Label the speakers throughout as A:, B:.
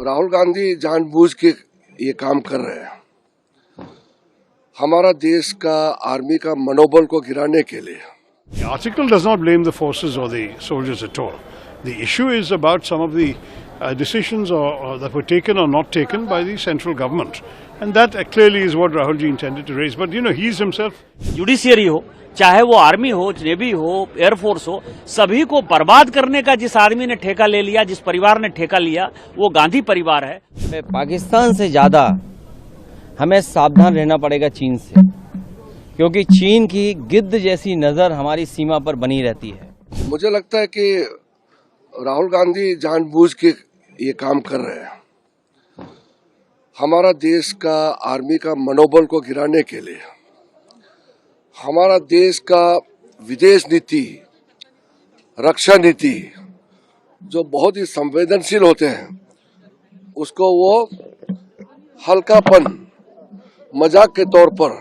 A: राहुल गांधी जानबूझ के ये काम कर रहे हैं हमारा देश का आर्मी का मनोबल को गिराने के लिए.
B: The article does not blame the forces or the soldiers at all. The issue is about some of the decisions that were taken or not taken by the central government. And that clearly is what Rahulji intended to raise. But you know, he's himself...
C: judiciary हो, चाहे वो army हो, navy हो, air force हो, सभी को बर्बाद करने का जिस आदमी ने ठेका ले लिया, जिस परिवार ने ठेका लिया, वो गांधी परिवार है.
D: पाकिस्तान से ज्यादा हमें सावधान रहना पड़ेगा चीन से, क्योंकि चीन की गिद्ध जैसी नजर हमारी सीमा पर बनी रहती है.
A: मुझे लगता है कि राहुल गांधी जानबूझ के ये काम कर रहे हैं हमारा देश का आर्मी का मनोबल को गिराने के लिए. हमारा देश का विदेश नीति, रक्षा नीति जो बहुत ही संवेदनशील होते हैं, उसको वो हल्कापन, मजाक के तौर पर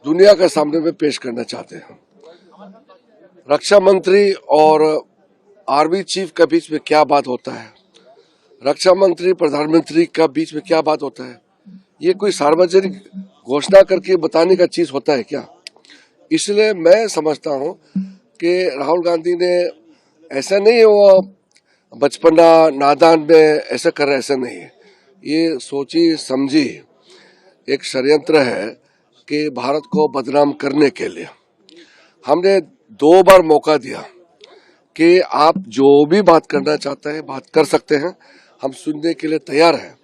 A: दुनिया के सामने में पेश करना चाहते हैं. रक्षा मंत्री और आर्मी चीफ के बीच में क्या बात होता है, रक्षा मंत्री प्रधानमंत्री का बीच में क्या बात होता है, ये कोई सार्वजनिक घोषणा करके बताने का चीज होता है क्या? इसलिए मैं समझता हूं कि राहुल गांधी ने ऐसा नहीं है, वो बचपना नादान में ऐसा कर रहे, ऐसा नहीं है. ये सोची समझी एक षड्यंत्र है कि भारत को बदनाम करने के लिए. हमने 2 बार मौका दिया कि आप जो भी बात करना चाहते हैं बात कर सकते हैं, हम सुनने के लिए तैयार हैं.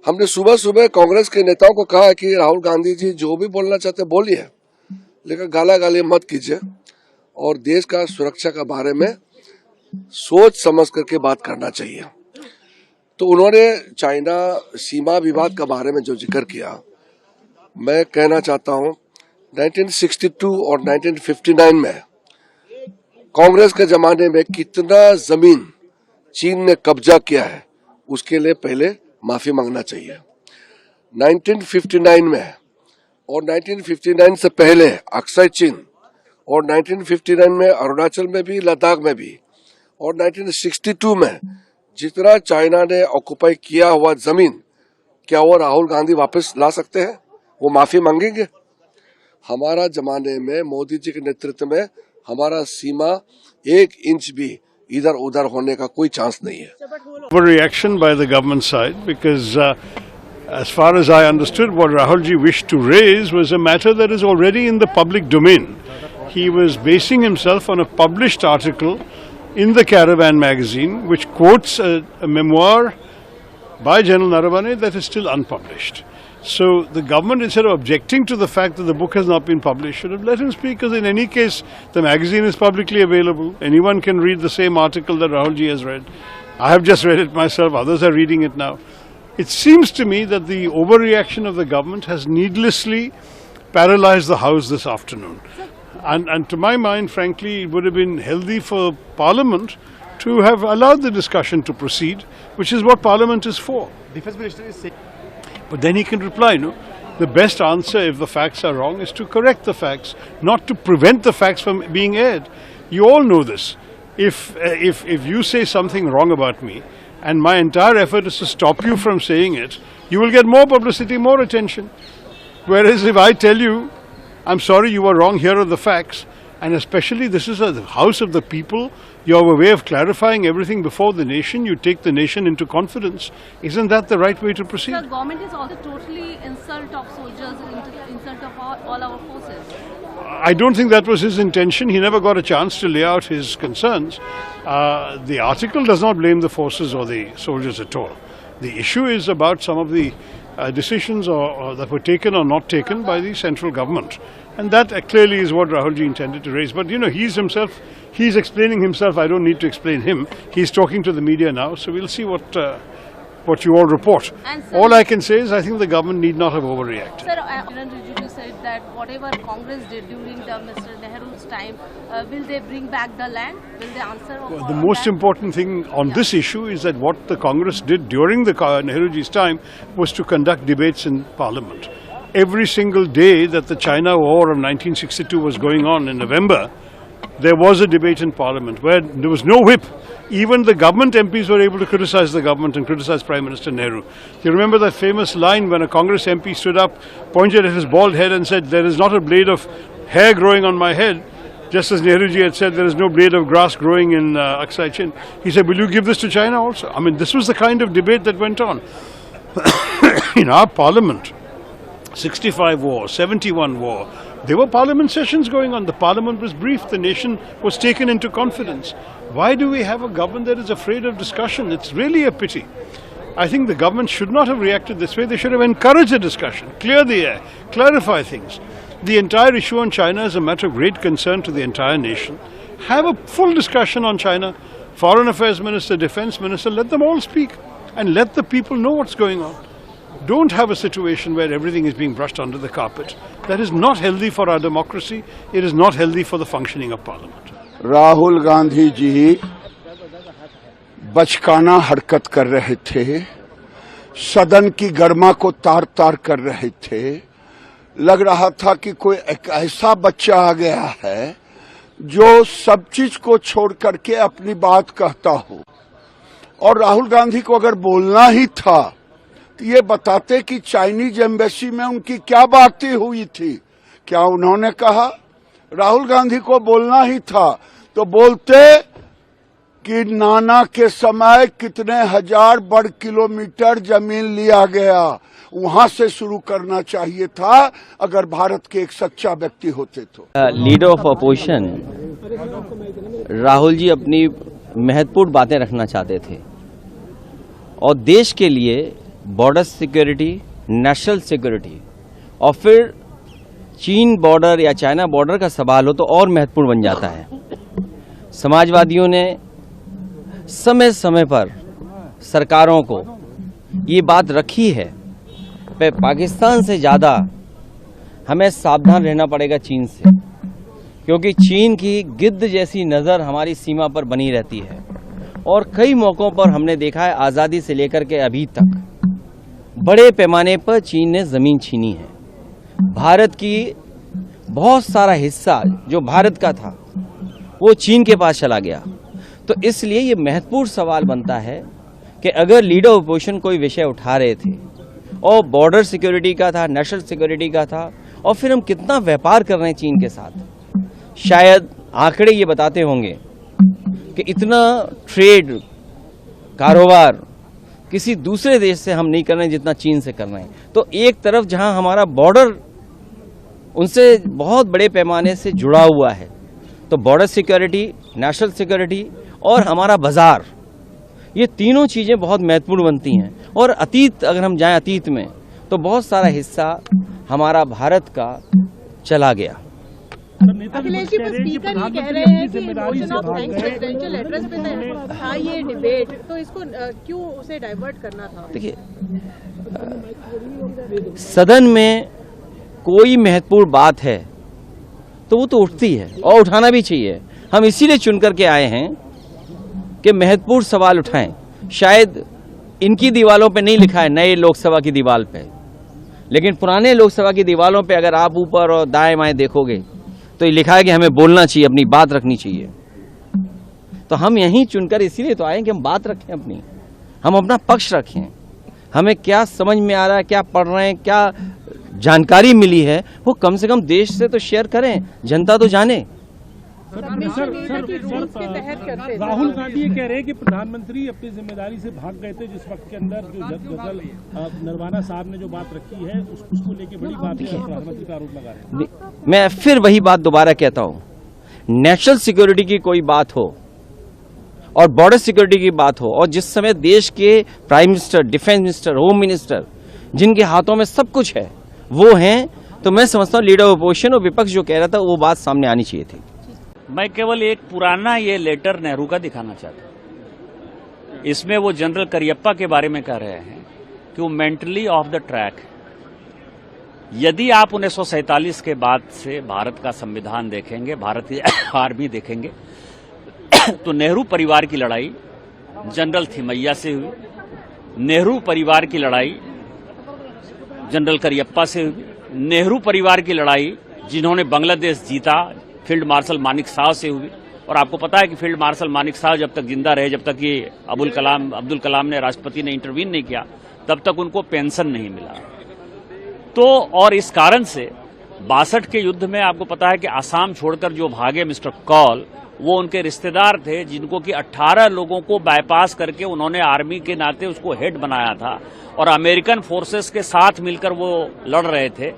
A: हमने सुबह सुबह कांग्रेस के नेताओं को कहा कि राहुल गांधी जी जो भी बोलना चाहते हैं बोलिए, लेकिन गाला गाली मत कीजिए और देश का सुरक्षा के बारे में सोच समझ करके बात करना चाहिए. तो उन्होंने चाइना सीमा विवाद के बारे में जो जिक्र किया, मैं कहना चाहता हूं 1962 और 1959 में कांग्रेस के जमाने में कितना जमीन चीन ने कब्जा किया है, उसके लिए पहले माफी मांगना चाहिए. 1959 में और 1959 से पहले अक्सर चीन और 1959 में अरुणाचल में भी, लद्दाख में भी, और 1962 में जितना चाइना ने ऑक्युपाई किया हुआ जमीन, क्या वो राहुल गांधी वापस ला सकते हैं? वो माफी मांगेंगे? हमारा जमाने में मोदी जी के नेतृत्व में हमारा सीमा 1 इंच भी इधर उधर होने का कोई चांस नहीं है.
B: Overreaction by the government side, because as far as I understood, what Rahulji wished to raise was a matter that is already in the public domain. He was basing himself on a published article in the Caravan magazine, which quotes a memoir by General Naravane that is still unpublished. So the government, instead of objecting to the fact that the book has not been published, should have let him speak, because in any case the magazine is publicly available. Anyone can read the same article that Rahulji has read. I have just read it myself, others are reading it now. It seems to me that the overreaction of the government has needlessly paralyzed the House this afternoon. And to my mind, frankly, it would have been healthy for Parliament to have allowed the discussion to proceed, which is what Parliament is for.
E: Defense Minister is saying...
B: But then he can reply, no? The best answer, if the facts are wrong, is to correct the facts, not to prevent the facts from being aired. You all know this. If you say something wrong about me, and my entire effort is to stop you from saying it, you will get more publicity, more attention. Whereas if I tell you, I'm sorry, you were wrong, here are the facts, and especially this is a house of the people, you have a way of clarifying everything before the nation, you take the nation into confidence. Isn't that the right way to proceed?
F: The government is also totally insult of soldiers, insult of all our forces.
B: I don't think that was his intention. He never got a chance to lay out his concerns. The article does not blame the forces or the soldiers at all. The issue is about some of the decisions that were taken or not taken by the central government. And that clearly is what Rahulji intended to raise. But you know, he's explaining himself. I don't need to explain him. He's talking to the media now, so we'll see what you all report. All I can say is I think the government need not have overreacted.
F: Sir, Kiran Rijiju said that whatever Congress did during the Mr. Nehru's time, will they bring back the land? Will they answer?
B: Well, the most important thing on this issue is that what the Congress did during the Nehruji's time was to conduct debates in Parliament. Every single day that the China War of 1962 was going on in November, there was a debate in Parliament where there was no whip. Even the government MPs were able to criticize the government and criticize Prime Minister Nehru. You remember that famous line when a Congress MP stood up, pointed at his bald head and said, "There is not a blade of hair growing on my head," just as Nehruji had said, "There is no blade of grass growing in Aksai Chin." He said, "Will you give this to China also?" I mean, this was the kind of debate that went on. In our parliament, 65 war, 71 war, there were parliament sessions going on. The parliament was briefed. The nation was taken into confidence. Why do we have a government that is afraid of discussion? It's really a pity. I think the government should not have reacted this way. They should have encouraged the discussion, clear the air, clarify things. The entire issue on China is a matter of great concern to the entire nation. Have a full discussion on China. Foreign Affairs Minister, Defense Minister, let them all speak and let the people know what's going on. Don't have a situation where everything is being brushed under the carpet. That is not healthy for our democracy. It is not healthy for the functioning of Parliament.
E: Rahul Gandhi ji बचकाना हरकत कर रहे थे, सदन की गर्मा को तार तार कर रहे थे। लग रहा था कि कोई एक ऐसा बच्चा आ गया है जो सब चीज को छोड़ करके अपनी बात कहता हो। और राहुल गांधी को अगर बोलना ही था तो ये बताते कि चाइनीज एम्बेसी में उनकी क्या बातें हुई थी। क्या उन्होंने कहा? राहुल गांधी को बोलना ही था तो बोलते कि नाना के समय कितने हजार वर्ग किलोमीटर जमीन लिया गया, वहां से शुरू करना चाहिए था अगर भारत के एक सच्चा व्यक्ति होते तो।
D: Leader of opposition Rahul ji अपनी महत्वपूर्ण बातें रखना चाहते थे और देश के लिए बॉर्डर सिक्योरिटी, नेशनल सिक्योरिटी और फिर चीन बॉर्डर या चाइना बॉर्डर का सवाल हो तो और महत्वपूर्ण बन जाता है। समाजवादियों ने समय समय पर सरकारों को ये बात रखी है, पाकिस्तान से ज़्यादा हमें सावधान रहना पड़ेगा चीन से, क्योंकि चीन की गिद्ध जैसी नज़र हमारी सीमा पर बनी रहती है और कई मौक़ों पर हमने देखा है आज़ादी से लेकर के अभी तक बड़े पैमाने पर चीन ने ज़मीन छीनी है। भारत की बहुत सारा हिस्सा जो भारत का था वो चीन के पास चला गया। तो इसलिए ये महत्वपूर्ण सवाल बनता है कि अगर लीडर ऑपोजिशन कोई विषय उठा रहे थे और बॉर्डर सिक्योरिटी का था, नेशनल सिक्योरिटी का था, और फिर हम कितना व्यापार कर रहे हैं चीन के साथ, शायद आंकड़े ये बताते होंगे कि इतना ट्रेड कारोबार किसी दूसरे देश से हम नहीं कर रहे हैं जितना चीन से कर रहे हैं। तो एक तरफ जहां हमारा बॉर्डर उनसे बहुत बड़े पैमाने से जुड़ा हुआ है, तो बॉर्डर सिक्योरिटी, नेशनल सिक्योरिटी और हमारा बाजार, ये तीनों चीज़ें बहुत महत्वपूर्ण बनती हैं। और अतीत अगर हम जाएं अतीत में तो बहुत सारा हिस्सा हमारा भारत का चला गया।
G: अखिलेश जी, स्पीकर ये कह रहे हैं कि motion of thanks presidential address में था ये डिबेट, तो इसको क्यों उसे डाइवर्ट करना था?
D: देखिए, सदन में कोई महत्वपूर्ण बात है तो वो तो उठती है और उठाना भी चाहिए। हम इसीलिए चुन करके आए हैं कि महत्वपूर्ण सवाल उठाएं। शायद इनकी दीवारों पे नहीं लिखा है नए लोकसभा की दीवार पे, लेकिन पुराने लोकसभा की दीवारों पे अगर आप ऊपर और दाएं बाएं देखोगे तो ये लिखा है कि हमें बोलना चाहिए, अपनी बात रखनी चाहिए। तो हम यहीं चुनकर इसीलिए तो आए कि हम बात रखें अपनी, हम अपना पक्ष रखें, हमें क्या समझ में आ रहा है, क्या पढ़ रहे हैं, क्या जानकारी मिली है, वो कम से कम देश से तो शेयर करें, जनता तो जाने।
H: राहुल गांधी ये कह रहे हैं कि प्रधानमंत्री अपनी जिम्मेदारी से भाग गए थे जिस वक्त के अंदर जो गजल नरवाना साहब ने जो बात रखी है उसको लेके बड़ी बात है, प्रधानमंत्री का आरोप लगा रहे हैं।
D: मैं फिर वही बात दोबारा कहता हूँ, नेशनल सिक्योरिटी की कोई बात हो और बॉर्डर सिक्योरिटी की बात हो और जिस समय देश के prime minister, defence minister, home minister जिनके हाथों में सब कुछ है वो हैं, तो मैं समझता हूँ लीडर ऑपोजिशन और विपक्ष जो कह रहा था वो बात सामने आनी चाहिए थी।
C: मैं केवल एक पुराना ये लेटर नेहरू का दिखाना चाहता हूं। इसमें वो जनरल करियप्पा के बारे में कह रहे हैं कि वो मेंटली ऑफ द ट्रैक है। यदि आप 1947 के बाद से भारत का संविधान देखेंगे, भारतीय आर्मी देखेंगे, तो नेहरू परिवार की लड़ाई जनरल थिमैया से हुई, नेहरू परिवार की लड़ाई जनरल करियप्पा से हुई, नेहरू परिवार की लड़ाई जिन्होंने बांग्लादेश जीता फील्ड मार्शल मानिक शाह से हुई, और आपको पता है कि फील्ड मार्शल मानिक साहब जब तक जिंदा रहे, जब तक ये अब्दुल कलाम ने राष्ट्रपति ने इंटरवीन नहीं किया, तब तक उनको पेंशन नहीं मिला। तो और इस कारण से 62 के युद्ध में आपको पता है कि आसाम छोड़कर जो भागे मिस्टर कौल, वो उनके रिश्तेदार थे जिनको कि 18 लोगों को बाईपास करके उन्होंने आर्मी के नाते उसको हेड बनाया था और अमेरिकन फोर्सेस के साथ मिलकर वो लड़ रहे थे।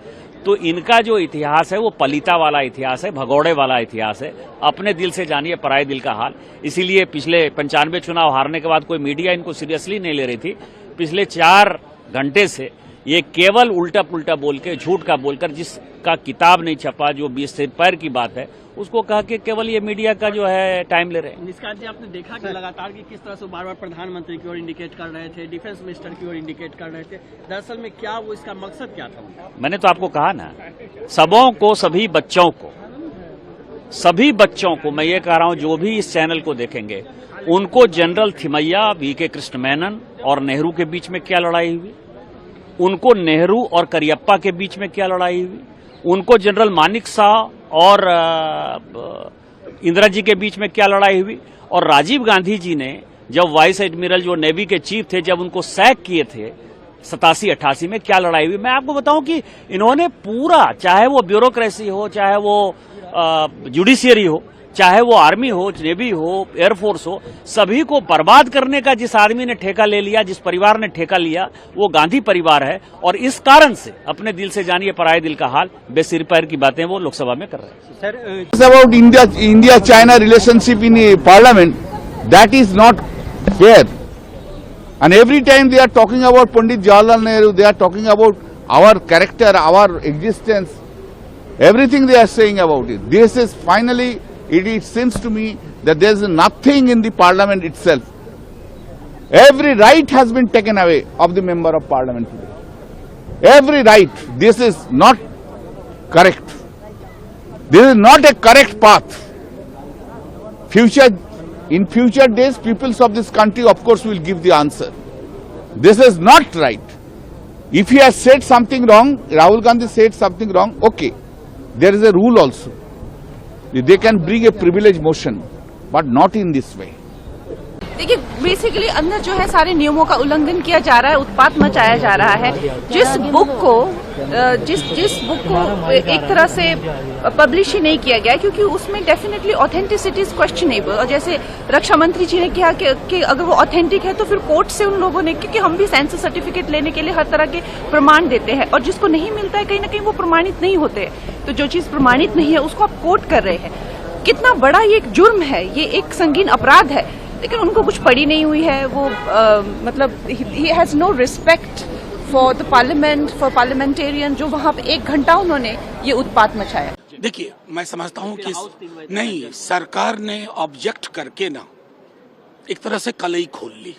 C: तो इनका जो इतिहास है वो पलीता वाला इतिहास है, भगौड़े वाला इतिहास है। अपने दिल से जानिए पराए दिल का हाल। इसीलिए पिछले 95 चुनाव हारने के बाद कोई मीडिया इनको सीरियसली नहीं ले रही थी। पिछले 4 घंटे से ये केवल उल्टा पुल्टा बोल के, झूठ का बोलकर, जिसका किताब नहीं छपा, जो 20 सिर पैर की बात है, उसको कहा कि केवल ये मीडिया का जो है टाइम ले रहे हैं।
I: निष्कांत जी, आपने देखा कि लगातार कि किस तरह से बार बार प्रधानमंत्री की ओर इंडिकेट कर रहे थे, डिफेंस मिनिस्टर की ओर इंडिकेट कर रहे थे। दरअसल में क्या वो इसका मकसद क्या था?
C: मैंने तो आपको कहा ना, सबों को, सभी बच्चों को मैं ये कह रहा हूं, जो भी इस चैनल को देखेंगे उनको जनरल थिमैया, वीके कृष्ण मेनन और नेहरू के बीच में क्या लड़ाई हुई, उनको नेहरू और करियप्पा के बीच में क्या लड़ाई हुई, उनको जनरल मानिक शाह और इंदिरा जी के बीच में क्या लड़ाई हुई, और राजीव गांधी जी ने जब वाइस एडमिरल जो नेवी के चीफ थे, जब उनको सैक किए थे 87-88 में, क्या लड़ाई हुई। मैं आपको बताऊं कि इन्होंने पूरा, चाहे वो ब्यूरोक्रेसी हो, चाहे वो जुडिशियरी हो, चाहे वो आर्मी हो, नेवी हो, एयरफोर्स हो, सभी को बर्बाद करने का जिस आदमी ने ठेका ले लिया, जिस परिवार ने ठेका लिया, वो गांधी परिवार है। और इस कारण से अपने दिल से जानिए पराये दिल का हाल, बेसिर पैर की बातें वो लोकसभा में कर रहे हैं।
E: It's about India-China relationship in Parliament. That is not fair. And every time they are talking about Pandit Jawaharlal Nehru, they are talking about our character, our existence, everything they are saying about it. This is finally, it seems to me that there is nothing in the Parliament itself. Every right has been taken away of the member of Parliament today. Every right. This is not correct. This is not a correct path. In future days, peoples of this country, of course, will give the answer. This is not right. If he has said something wrong, Rahul Gandhi said something wrong, okay. There is a rule also. They can bring a privilege motion, but not in this way.
G: देखिए, basically अंदर जो है सारे नियमों का उल्लंघन किया जा रहा है, उत्पात मचाया जा रहा है। जिस बुक को एक तरह से पब्लिश ही नहीं किया गया, क्योंकि उसमें डेफिनेटली ऑथेंटिसिटी इज क्वेश्चनेबल। और जैसे रक्षा मंत्री जी ने कहा कि अगर वो ऑथेंटिक है तो फिर कोर्ट से उन लोगों ने, क्योंकि हम भी सेंसस सर्टिफिकेट लेने के लिए हर तरह के प्रमाण देते हैं, और जिसको नहीं मिलता है कहीं ना कहीं वो प्रमाणित नहीं होते। तो जो चीज प्रमाणित नहीं है उसको आप कोर्ट कर रहे हैं। कितना बड़ा ये एक जुर्म है, ये एक संगीन अपराध है, लेकिन उनको कुछ पड़ी नहीं हुई है। वो मतलब ही has no respect for the parliament, for parliamentarian, जो वहां पे 1 घंटा उन्होंने ये उत्पात मचाया।
J: देखिए, मैं समझता हूं कि नहीं, सरकार ने ऑब्जेक्ट करके ना एक तरह से कलई खोल ली।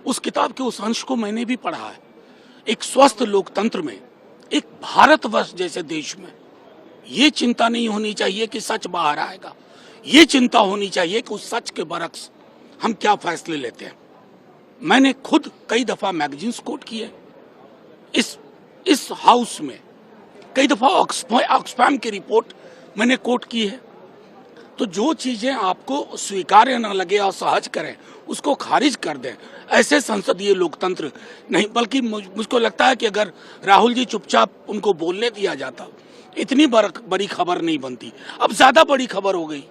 J: उस किताब के उस अंश को मैंने भी पढ़ा है। एक स्वस्थ लोकतंत्र में, एक भारतवर्ष जैसे देश में ये चिंता नहीं होनी चाहिए कि सच बाहर आएगा। ये चिंता होनी चाहिए कि उस सच के बरक्स हम क्या फैसले लेते हैं। मैंने खुद कई दफा मैगजीन्स कोट किए, इस हाउस में कई दफा ऑक्सफैम की रिपोर्ट मैंने कोट की है। तो जो चीजें आपको स्वीकार्य न लगे और सहज करें, उसको खारिज कर दें, ऐसे संसदीय लोकतंत्र नहीं। बल्कि मुझको लगता है कि अगर राहुल जी चुपचाप उनको बोलने दिया जाता, इतनी बड़ी खबर नहीं बनती। अब ज्यादा बड़ी खबर हो गई।